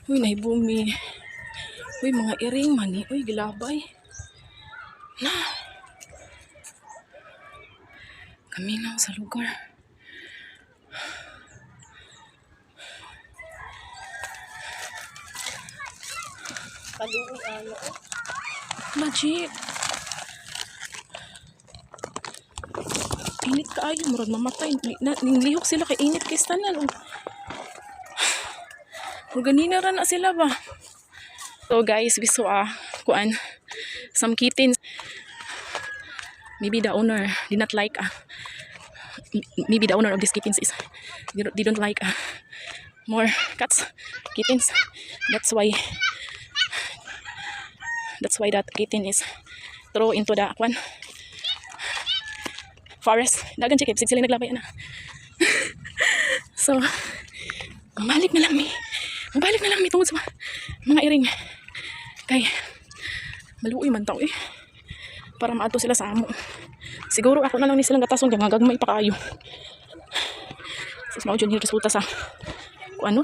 Uy, naibumi. Uy, mga iring mani. Uy, gilabay. Na. Kami na sa lugar. Paluwi ano. Legit. Init ka ayo, murag mamatay. Ninglihok sila kay init kay tanan. O ganina ra na sila ba? So guys, we saw kuan some kittens. Maybe the owner did not like maybe the owner of these kittens is they don't like more cats, kittens. That's why that kitten is throw into the kwan forest. Dagan check sila naglabay na. So mabalik na lang mi tungod sa mga iring kay maluoy man tao para maato sila sa amo. Siguro ako na lang ni silang gatason kay gagmay pa kayo. Sus mao jud resulta sa ano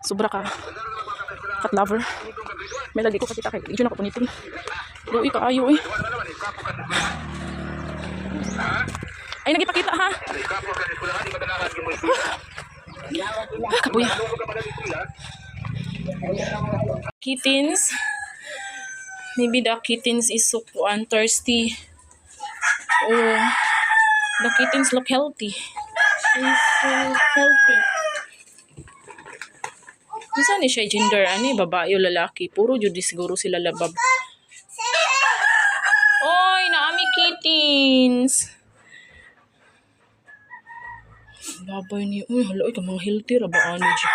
sobra ka cat lover. May lagi ko kakita kay ijo na ko punitin. Luoy kaayo Ay nagipakita ha. Kabuya. Kittens. Maybe the kittens is so thirsty. Oh, the kittens look healthy. It's healthy. Saan siya gender? Ano babae o lalaki? Puro jud siguro sila labab. Oy, naami kittens. Labay ni. Uy, hala, ito mga healthy ra ba ano jud?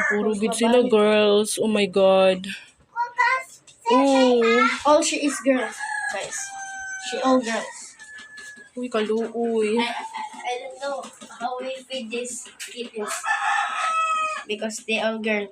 Puro gid sila girls. Oh my god. Oh. All she is girls, guys. She all girls. Uy, kaluoy. I don't know how we feed these kittens because they all girl.